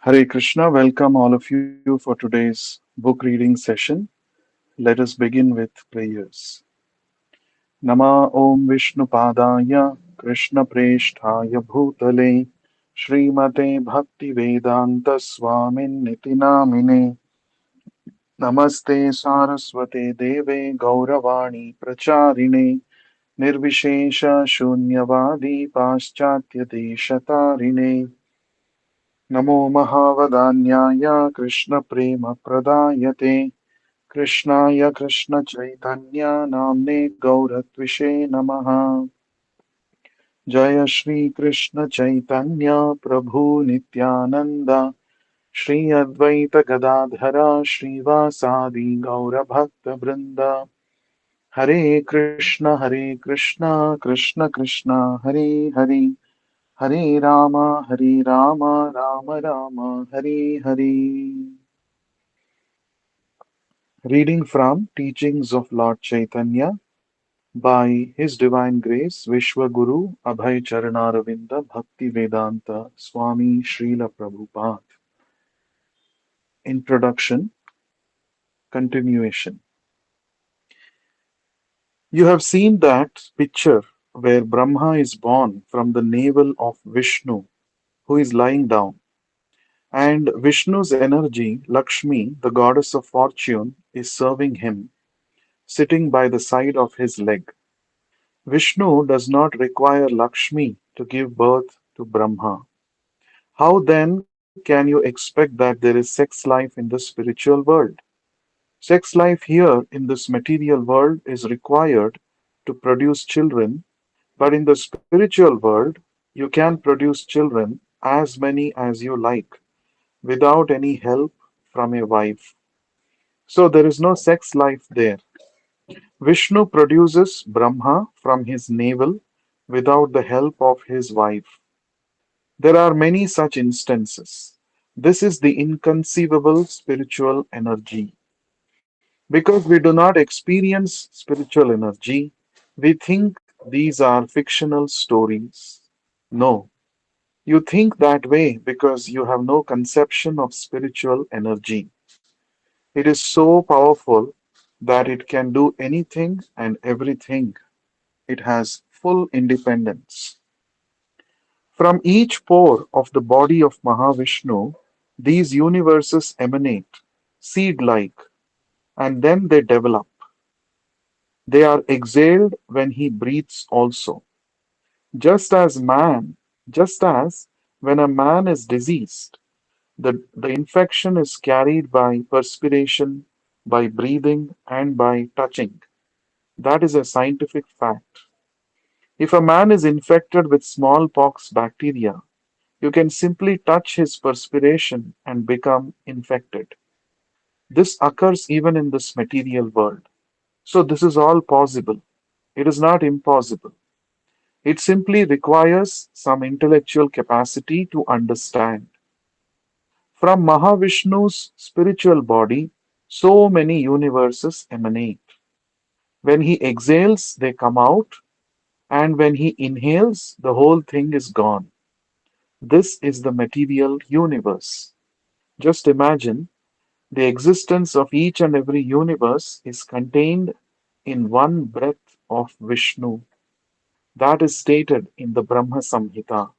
Hare Krishna, welcome all of you for today's book reading session. Let us begin with prayers. Nama Om Vishnu Padaya Krishna Presthaya Bhutale Srimate Bhakti Vedanta Swamin Niti Namine Namaste Saraswate Deve Gauravani Pracharine Nirvishesha Shunyavadi Paschatya Deshatarine Namo Mahavadanyaya Krishna Prema Pradayate Krishnaya Krishna Chaitanya Namne Gauratvishe Namaha Jaya Shri Krishna Chaitanya Prabhu Nityananda Shri Advaita Gadadhara Srivasadi Gaura Bhakta Vrinda Hare Krishna Krishna Krishna Hare Hare Hare Rama Rama Rama Hare Hare. Reading from Teachings of Lord Chaitanya by His Divine Grace Vishwaguru Abhay Charanaravinda Bhakti Vedanta Swami Srila Prabhupada. Introduction, continuation. You have seen that picture where Brahma is born from the navel of Vishnu, who is lying down, and Vishnu's energy, Lakshmi, the goddess of fortune, is serving him, sitting by the side of his leg. Vishnu does not require Lakshmi to give birth to Brahma. How then can you expect that there is sex life in the spiritual world? Sex life here in this material world is required to produce children, but in the spiritual world, you can produce children as many as you like without any help from a wife. So there is no sex life there. Vishnu produces Brahma from his navel without the help of his wife. There are many such instances. This is the inconceivable spiritual energy. Because we do not experience spiritual energy, we think these are fictional stories. No, you think that way because you have no conception of spiritual energy. It is so powerful that it can do anything and everything. It has full independence. From each pore of the body of Mahavishnu, these universes emanate, seed like, and then they develop. They are exhaled when he breathes also. Just as man, just as when a man is diseased, the infection is carried by perspiration, by breathing, and by touching. That is a scientific fact. If a man is infected with smallpox bacteria, you can simply touch his perspiration and become infected. This occurs even in this material world. So, this is all possible. It is not impossible. It simply requires some intellectual capacity to understand. From Mahavishnu's spiritual body, so many universes emanate. When he exhales, they come out, and when he inhales, the whole thing is gone. This is the material universe. Just imagine the existence of each and every universe is contained in one breath of Vishnu. That is stated in the Brahma Samhita.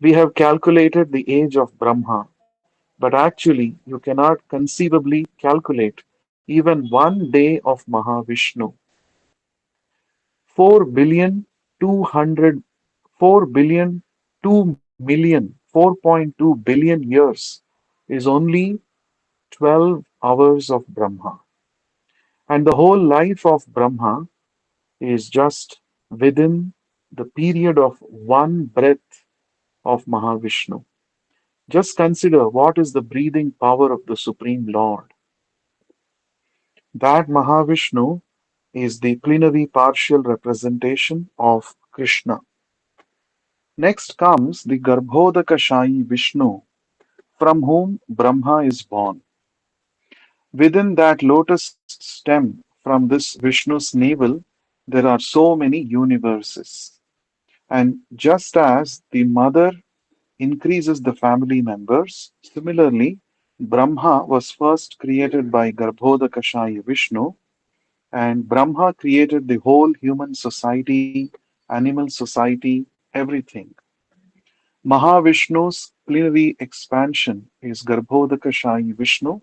We have calculated the age of Brahma, but actually you cannot conceivably calculate even 1 day of Mahavishnu. 4 billion 200 4 billion 2 million 4.2 billion years is only 12 hours of Brahma. And the whole life of Brahma is just within the period of one breath of Mahavishnu. Just consider what is the breathing power of the Supreme Lord. That Mahavishnu is the plenary partial representation of Krishna. Next comes the Garbhodakashayi Vishnu, from whom Brahma is born. Within that lotus stem from this Vishnu's navel, there are so many universes. And just as the mother increases the family members. Similarly, Brahma was first created by Garbhodakashaya Vishnu, and Brahma created the whole human society, animal society, everything. Mahavishnu's plenary expansion is Garbhodakashaya Vishnu,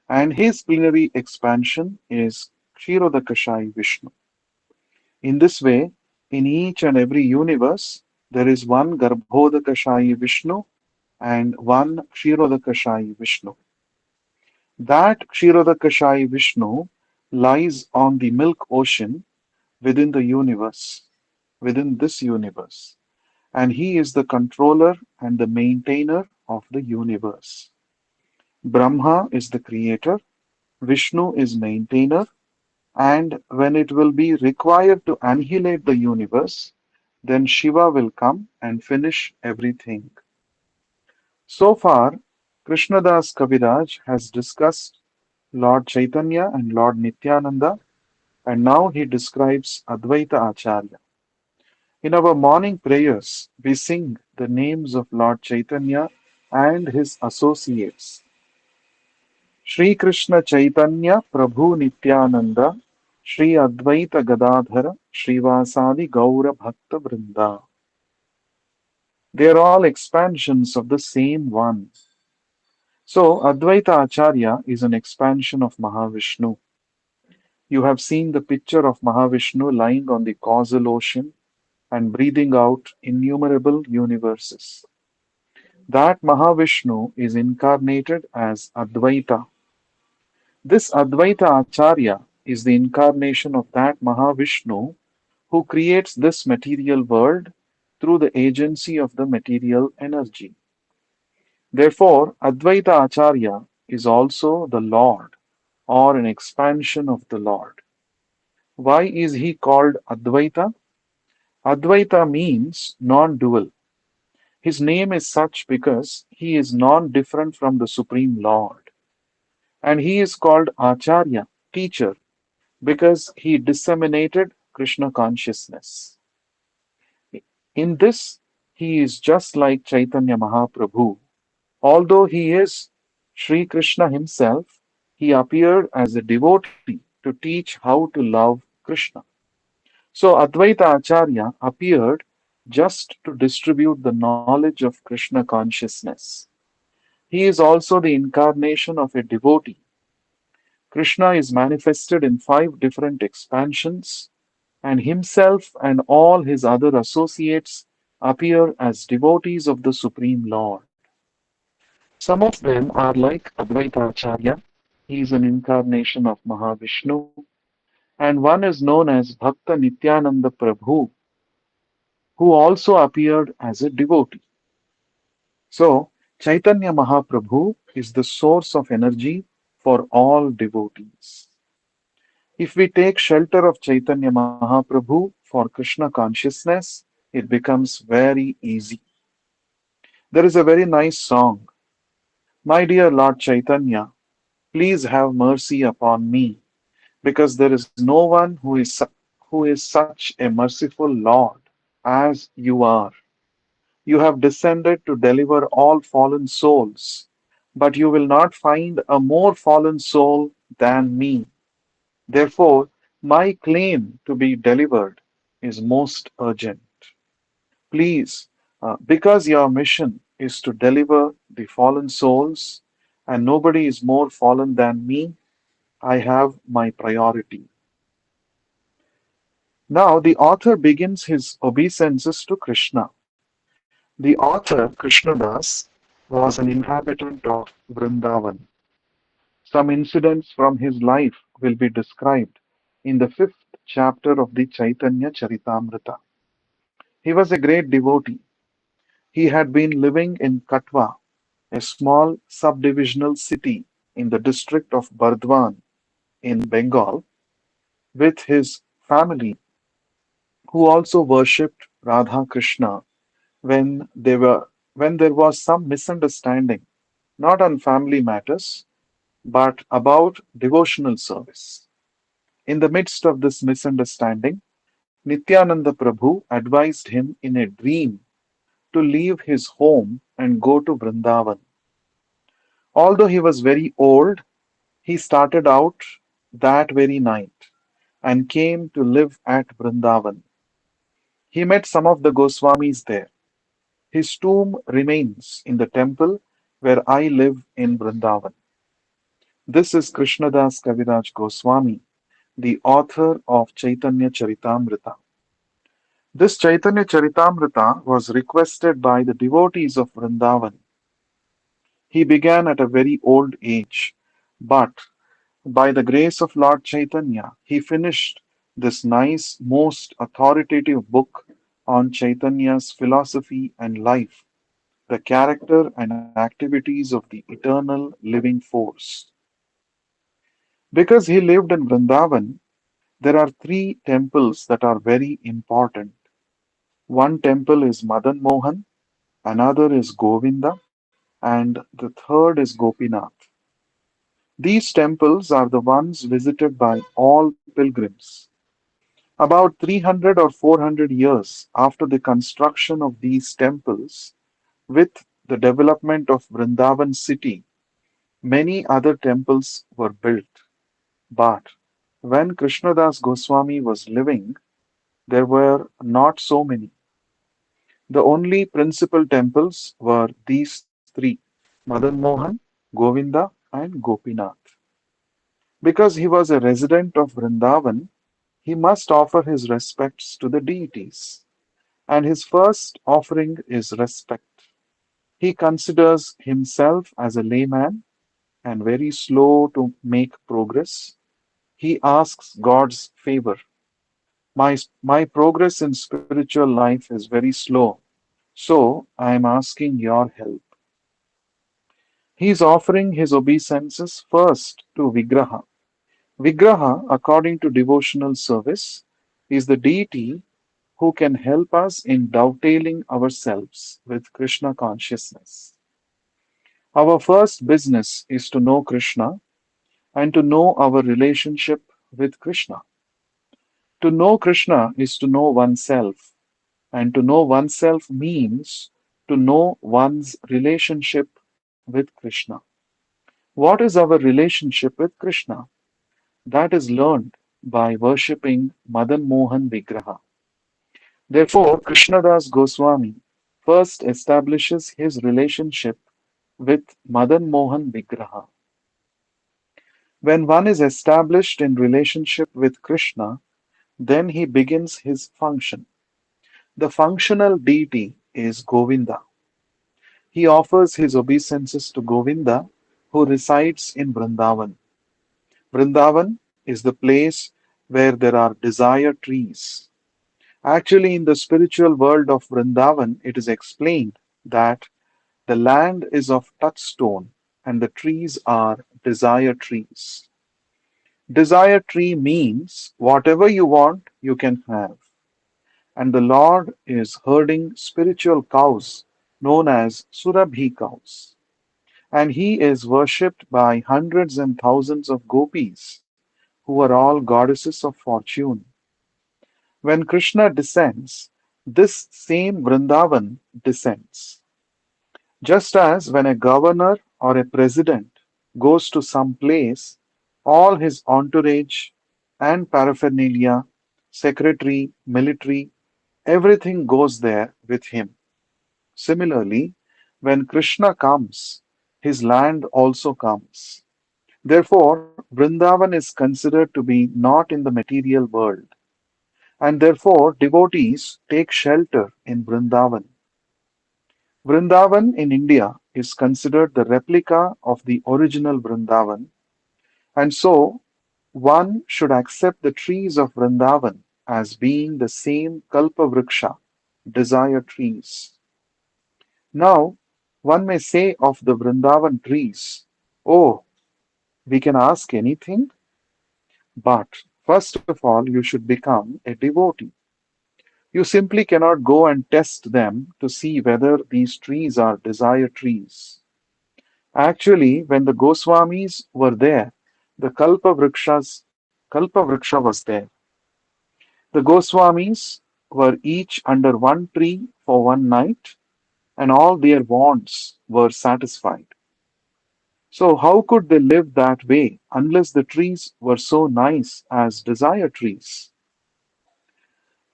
and his plenary expansion is Kshirodakashaya Vishnu. In this way, in each and every universe, there is one Garbhodakashaya Vishnu and one Kshirodakashaya Vishnu. That Kshirodakashaya Vishnu lies on the milk ocean within the universe, within this universe, and he is the controller and the maintainer of the universe. Brahma is the creator, Vishnu is maintainer, and when it will be required to annihilate the universe, then Shiva will come and finish everything. So far, Krishnadas Kaviraj has discussed Lord Chaitanya and Lord Nityananda, and now he describes Advaita Acharya. In our morning prayers, we sing the names of Lord Chaitanya and his associates. Shri Krishna Chaitanya Prabhu Nityananda Shri Advaita Gadadhara Srivasadi Gaura Bhakta Vrinda. They are all expansions of the same one. So, Advaita Acharya is an expansion of Mahavishnu. You have seen the picture of Mahavishnu lying on the causal ocean and breathing out innumerable universes. That Mahavishnu is incarnated as Advaita. This Advaita Acharya is the incarnation of that Mahavishnu who creates this material world through the agency of the material energy. Therefore, Advaita Acharya is also the Lord or an expansion of the Lord. Why is he called Advaita? Advaita means non dual. His name is such because he is non different from the Supreme Lord. And he is called Acharya, teacher, because he disseminated Krishna consciousness. In this, he is just like Chaitanya Mahaprabhu. Although he is Sri Krishna himself, he appeared as a devotee to teach how to love Krishna. So Advaita Acharya appeared just to distribute the knowledge of Krishna consciousness. He is also the incarnation of a devotee. Krishna is manifested in five different expansions, and himself and all his other associates appear as devotees of the Supreme Lord. Some of them are like Advaita Acharya, he is an incarnation of Mahavishnu, and one is known as Bhakta Nityananda Prabhu, who also appeared as a devotee. So, Chaitanya Mahaprabhu is the source of energy for all devotees. If we take shelter of Chaitanya Mahaprabhu for Krishna consciousness, it becomes very easy. There is a very nice song. My dear Lord Chaitanya, please have mercy upon me, because there is no one who is such a merciful Lord as you are. You have descended to deliver all fallen souls, but you will not find a more fallen soul than me. Therefore, my claim to be delivered is most urgent. Please, because your mission is to deliver the fallen souls, and nobody is more fallen than me, I have my priority. Now, the author begins his obeisances to Krishna. The author, Krishnadas, was an inhabitant of Vrindavan. Some incidents from his life will be described in the fifth chapter of the Chaitanya Charitamrita. He was a great devotee. He had been living in Katwa, a small subdivisional city in the district of Bardwan in Bengal, with his family, who also worshipped Radha Krishna when they were when there was some misunderstanding, not on family matters, but about devotional service. In the midst of this misunderstanding, Nityananda Prabhu advised him in a dream to leave his home and go to Vrindavan. Although he was very old, he started out that very night and came to live at Vrindavan. He met some of the Goswamis there. His tomb remains in the temple where I live in Vrindavan. This is Krishnadas Kaviraj Goswami, the author of Chaitanya Charitamrita. This Chaitanya Charitamrita was requested by the devotees of Vrindavan. He began at a very old age, but by the grace of Lord Chaitanya, he finished this nice, most authoritative book on Chaitanya's philosophy and life, the character and activities of the eternal living force. Because he lived in Vrindavan, there are three temples that are very important. One temple is Madan Mohan, another is Govinda, and the third is Gopinath. These temples are the ones visited by all pilgrims. About 300 or 400 years after the construction of these temples, with the development of Vrindavan city, many other temples were built. But when Krishnadas Goswami was living, there were not so many. The only principal temples were these three: Madan Mohan, Govinda, and Gopinath. Because he was a resident of Vrindavan, he must offer his respects to the deities. And his first offering is respect. He considers himself as a layman and very slow to make progress. He asks God's favor. My progress in spiritual life is very slow, so I am asking your help. He is offering his obeisances first to Vigraha. Vigraha, according to devotional service, is the deity who can help us in dovetailing ourselves with Krishna consciousness. Our first business is to know Krishna and to know our relationship with Krishna. To know Krishna is to know oneself, and to know oneself means to know one's relationship with Krishna. What is our relationship with Krishna? That is learned by worshipping Madan Mohan Vigraha. Therefore, Krishnadas Goswami first establishes his relationship with Madan Mohan Vigraha. When one is established in relationship with Krishna, then he begins his function. The functional deity is Govinda. He offers his obeisances to Govinda, who resides in Vrindavan. Vrindavan is the place where there are desire trees. Actually, in the spiritual world of Vrindavan, it is explained that the land is of touchstone and the trees are desire trees. Desire tree means whatever you want, you can have. And the Lord is herding spiritual cows known as Surabhi cows. And he is worshipped by hundreds and thousands of gopis who are all goddesses of fortune. When Krishna descends, this same Vrindavan descends. Just as when a governor or a president goes to some place, all his entourage and paraphernalia, secretary, military, everything goes there with him. Similarly, when Krishna comes, his land also comes. Therefore, Vrindavan is considered to be not in the material world, and therefore devotees take shelter in Vrindavan. Vrindavan in India is considered the replica of the original Vrindavan, and so one should accept the trees of Vrindavan as being the same Kalpavriksha, desire trees. Now, one may say of the Vrindavan trees, "Oh, we can ask anything," but first of all, you should become a devotee. You simply cannot go and test them to see whether these trees are desire trees. Actually, when the Goswamis were there, the Kalpa Vriksha was there. The Goswamis were each under one tree for one night, and all their wants were satisfied. So, how could they live that way unless the trees were so nice as desire trees?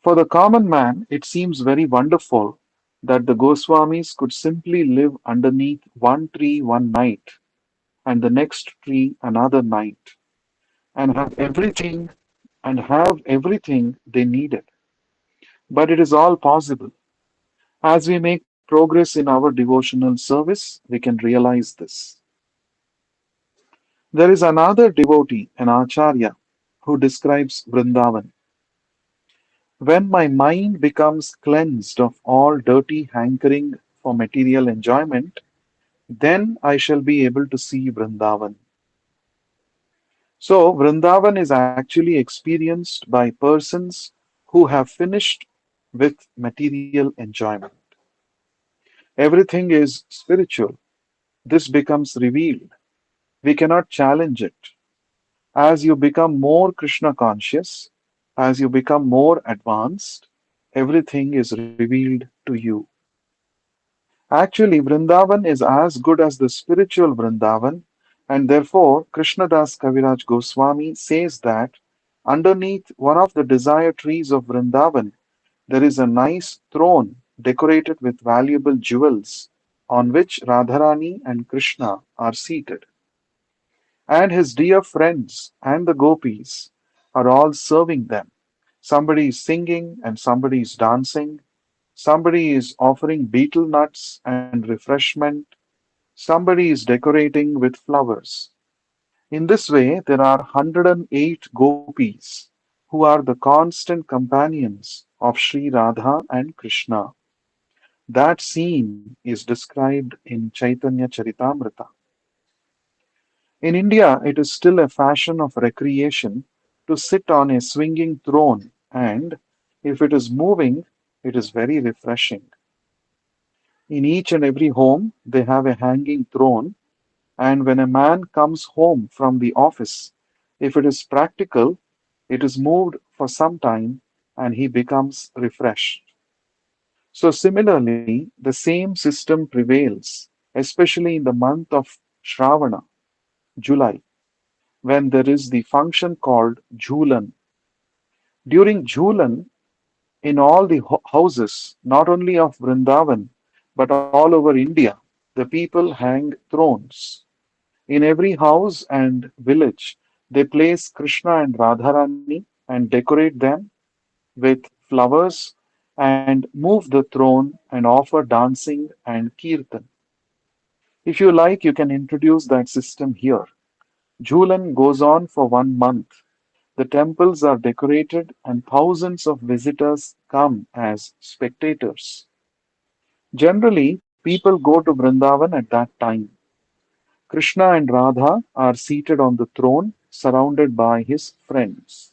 For the common man, it seems very wonderful that the Goswamis could simply live underneath one tree one night and the next tree another night and have everything they needed. But it is all possible. As we make progress in our devotional service, we can realize this. There is another devotee, an acharya, who describes Vrindavan. When my mind becomes cleansed of all dirty hankering for material enjoyment, then I shall be able to see Vrindavan. So, Vrindavan is actually experienced by persons who have finished with material enjoyment. Everything is spiritual. This becomes revealed. We cannot challenge it. As you become more Krishna conscious, as you become more advanced, everything is revealed to you. Actually, Vrindavan is as good as the spiritual Vrindavan, and therefore Krishnadas Kaviraj Goswami says that underneath one of the desire trees of Vrindavan there is a nice throne decorated with valuable jewels on which Radharani and Krishna are seated. And his dear friends and the gopis are all serving them. Somebody is singing and somebody is dancing. Somebody is offering betel nuts and refreshment. Somebody is decorating with flowers. In this way, there are 108 gopis who are the constant companions of Sri Radha and Krishna. That scene is described in Chaitanya Charitamrita. In India, it is still a fashion of recreation to sit on a swinging throne, and if it is moving, it is very refreshing. In each and every home, they have a hanging throne, and when a man comes home from the office, if it is practical, it is moved for some time and he becomes refreshed. So, similarly, the same system prevails, especially in the month of Shravana, July, when there is the function called Jhulan. During Jhulan, in all the houses, not only of Vrindavan, but all over India, the people hang thrones. In every house and village, they place Krishna and Radharani and decorate them with flowers and move the throne and offer dancing and kirtan. If you like, you can introduce that system here. Jhulan goes on for 1 month. The temples are decorated and thousands of visitors come as spectators. Generally, people go to Vrindavan at that time. Krishna and Radha are seated on the throne surrounded by his friends.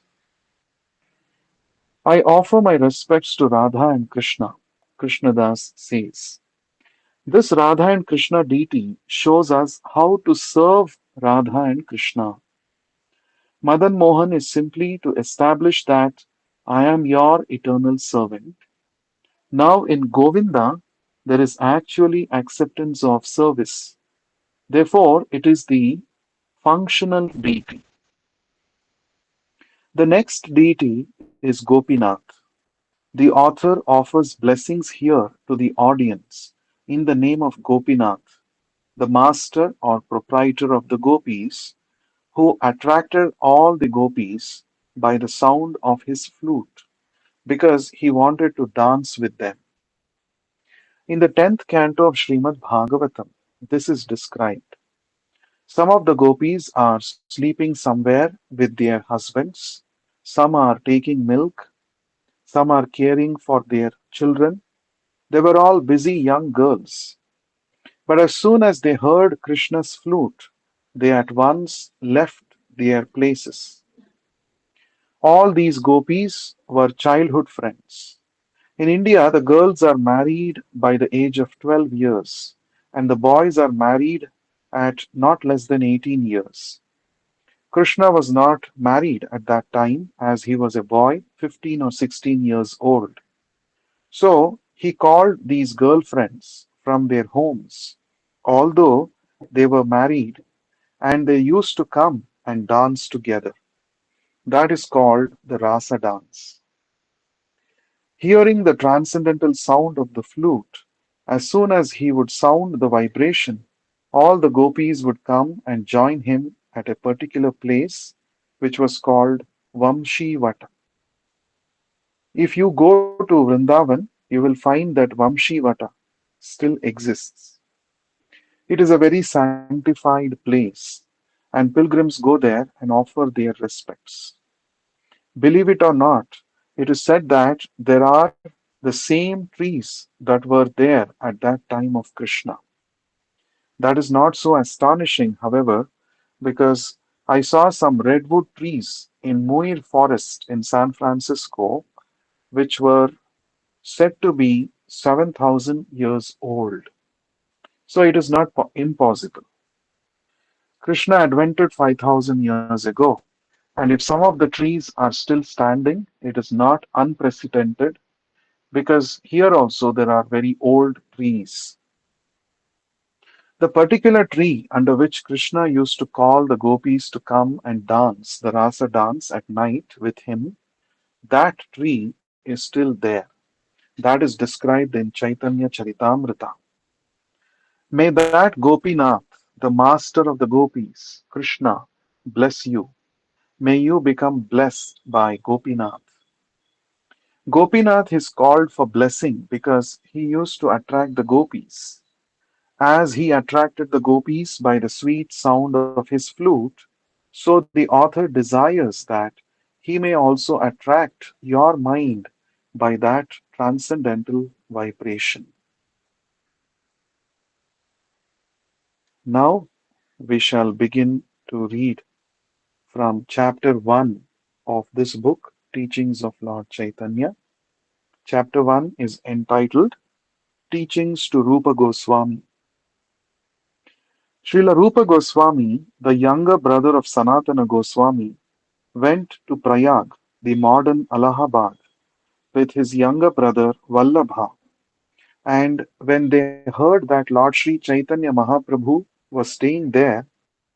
I offer my respects to Radha and Krishna, Krishnadas says. This Radha and Krishna deity shows us how to serve Radha and Krishna. Madan Mohan is simply to establish that I am your eternal servant. Now in Govinda, there is actually acceptance of service. Therefore, it is the functional deity. The next deity is Gopinath. The author offers blessings here to the audience in the name of Gopinath, the master or proprietor of the gopis, who attracted all the gopis by the sound of his flute because he wanted to dance with them. In the 10th canto of Srimad Bhagavatam, this is described. Some of the gopis are sleeping somewhere with their husbands, some are taking milk, some are caring for their children. They were all busy young girls. But as soon as they heard Krishna's flute, they at once left their places. All these gopis were childhood friends. In India, the girls are married by the age of 12 years, and the boys are married at not less than 18 years. Krishna was not married at that time as he was a boy, 15 or 16 years old. So he called these girlfriends from their homes, although they were married, and they used to come and dance together. That is called the Rasa dance. Hearing the transcendental sound of the flute, as soon as he would sound the vibration, all the gopis would come and join him at a particular place which was called Vamshi Vata. If you go to Vrindavan, you will find that Vamshi Vata still exists. It is a very sanctified place, and pilgrims go there and offer their respects. Believe it or not, it is said that there are the same trees that were there at that time of Krishna. That is not so astonishing, however, because I saw some redwood trees in Muir Forest in San Francisco, which were said to be 7,000 years old. So it is not impossible. Krishna advented 5,000 years ago, and if some of the trees are still standing, it is not unprecedented because here also there are very old trees. The particular tree under which Krishna used to call the gopis to come and dance the rasa dance at night with him, that tree is still there. That is described in Chaitanya Charitamrita. May that Gopinath, the master of the gopis, Krishna, bless you. May you become blessed by Gopinath. Gopinath is called for blessing because he used to attract the gopis. As he attracted the gopis by the sweet sound of his flute, so the author desires that he may also attract your mind by that transcendental vibration. Now we shall begin to read from chapter 1 of this book, Teachings of Lord Chaitanya. Chapter 1 is entitled Teachings to Rupa Goswami. Srila Rupa Goswami, the younger brother of Sanatana Goswami, went to Prayag, the modern Allahabad, with his younger brother Vallabha. And when they heard that Lord Sri Chaitanya Mahaprabhu was staying there,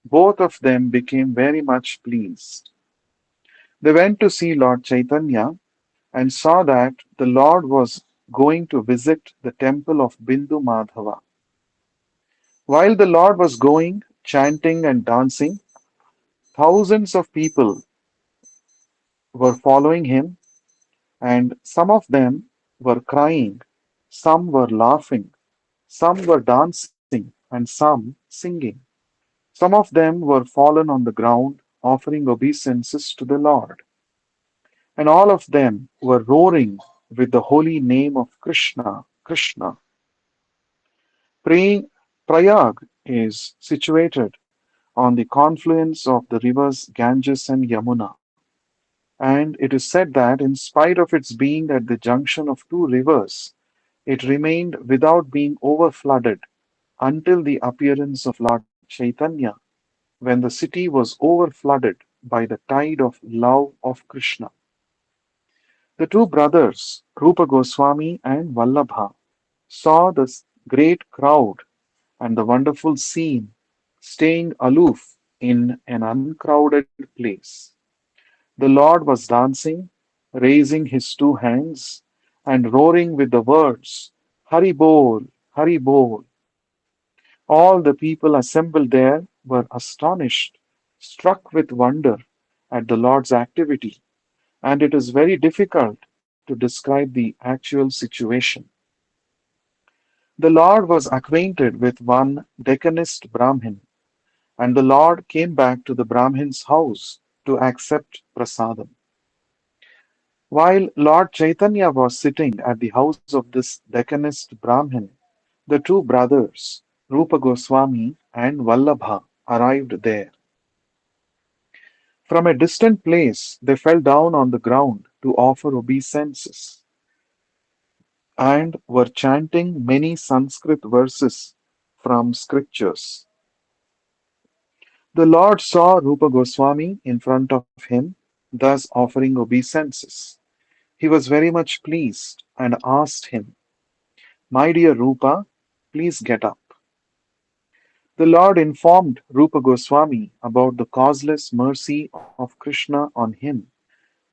both of them became very much pleased. They went to see Lord Chaitanya and saw that the Lord was going to visit the temple of Bindu Madhava. While the Lord was going, chanting and dancing, thousands of people were following him, and some of them were crying, some were laughing, some were dancing, and some singing. Some of them were fallen on the ground, offering obeisances to the Lord, and all of them were roaring with the holy name of Krishna, Krishna. Praying, Prayag is situated on the confluence of the rivers Ganges and Yamuna, and it is said that in spite of its being at the junction of two rivers, it remained without being overflooded until the appearance of Lord Chaitanya, when the city was overflooded by the tide of love of Krishna. The two brothers, Rupa Goswami and Vallabha, saw this great crowd and the wonderful scene, staying aloof in an uncrowded place. The Lord was dancing, raising his two hands, and roaring with the words, Hari Bol, Hari Bol. All the people assembled there were astonished, struck with wonder at the Lord's activity, and it is very difficult to describe the actual situation. The Lord was acquainted with one Deccanist Brahmin, and the Lord came back to the Brahmin's house to accept prasadam. While Lord Chaitanya was sitting at the house of this Deccanist Brahmin, the two brothers, Rupa Goswami and Vallabha, arrived there. From a distant place, they fell down on the ground to offer obeisances and were chanting many Sanskrit verses from scriptures. The Lord saw Rupa Goswami in front of him, thus offering obeisances. He was very much pleased and asked him, My dear Rupa, please get up. The Lord informed Rupa Goswami about the causeless mercy of Krishna on him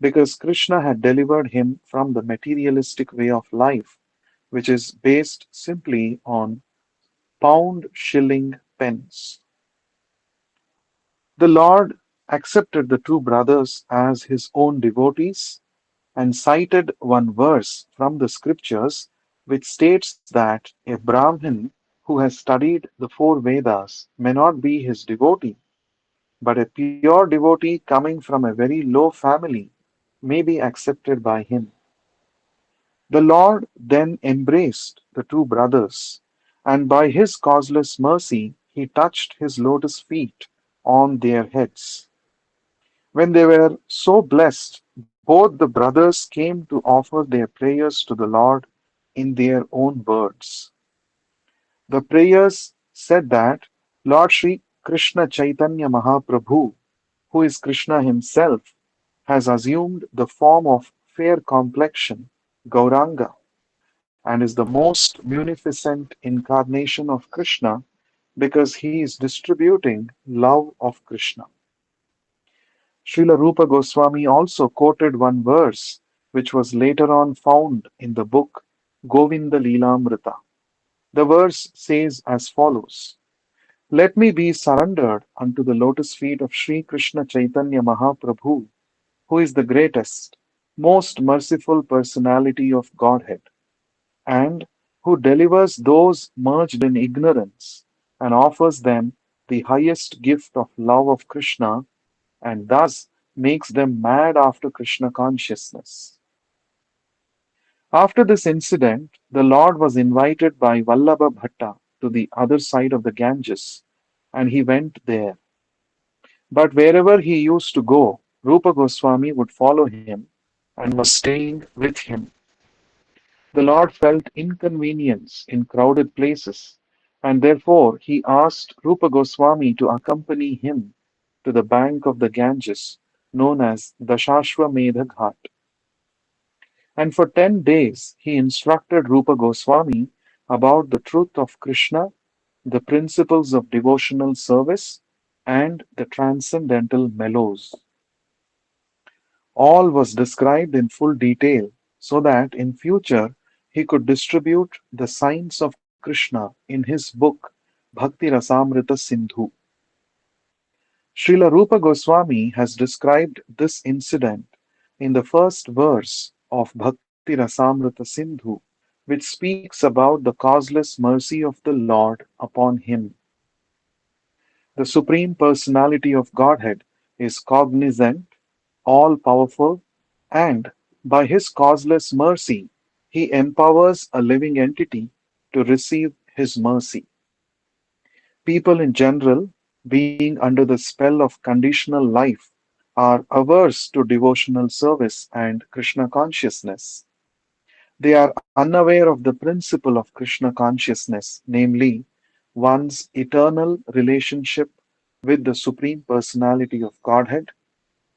because Krishna had delivered him from the materialistic way of life, which is based simply on pound, shilling, pence. The Lord accepted the two brothers as his own devotees and cited one verse from the scriptures which states that a Brahmin who has studied the four Vedas may not be his devotee, but a pure devotee coming from a very low family may be accepted by him. The Lord then embraced the two brothers, and by his causeless mercy he touched his lotus feet on their heads. When they were so blessed, both the brothers came to offer their prayers to the Lord in their own words. The prayers said that Lord Sri Krishna Chaitanya Mahaprabhu, who is Krishna himself, has assumed the form of fair complexion, Gauranga, and is the most munificent incarnation of Krishna because he is distributing love of Krishna. Srila Rupa Goswami also quoted one verse which was later on found in the book Govinda Leelamrita. The verse says as follows: Let me be surrendered unto the lotus feet of Sri Krishna Chaitanya Mahaprabhu, who is the greatest, most merciful personality of Godhead, and who delivers those merged in ignorance and offers them the highest gift of love of Krishna and thus makes them mad after Krishna consciousness. After this incident, the Lord was invited by Vallabha Bhatta to the other side of the Ganges, and he went there. But wherever he used to go, Rupa Goswami would follow him and was staying with him. The Lord felt inconvenience in crowded places, and therefore he asked Rupa Goswami to accompany him to the bank of the Ganges, known as Dashashwamedha Ghat. And for 10 days he instructed Rupa Goswami about the truth of Krishna, the principles of devotional service, and the transcendental mellows. All was described in full detail so that in future he could distribute the signs of Krishna in his book Bhakti Rasamrita Sindhu. Srila Rupa Goswami has described this incident in the first verse of Bhakti Rasamrita Sindhu, which speaks about the causeless mercy of the Lord upon him. The Supreme Personality of Godhead is cognizant, all powerful, and by his causeless mercy, he empowers a living entity to receive his mercy. People in general, being under the spell of conditional life, are averse to devotional service and Krishna consciousness. They are unaware of the principle of Krishna consciousness, namely, one's eternal relationship with the Supreme Personality of Godhead,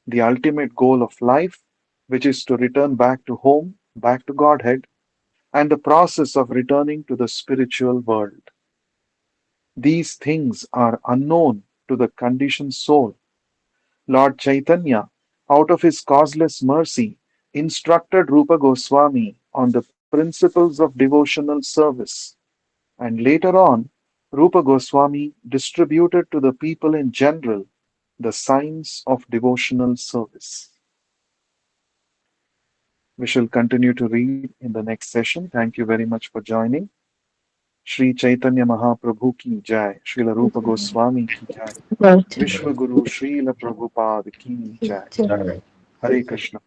the ultimate goal of life, which is to return back to home, back to Godhead, and the process of returning to the spiritual world. These things are unknown to the conditioned soul. Lord Chaitanya, out of his causeless mercy, instructed Rupa Goswami on the principles of devotional service, and later on, Rupa Goswami distributed to the people in general the signs of devotional service. We shall continue to read in the next session. Thank you very much for joining. Shri Chaitanya Mahaprabhu ki jai, Srila Rupa Goswami ki jai, Right. Vishwa Guru Srila Prabhupada ki jai. Hare Krishna.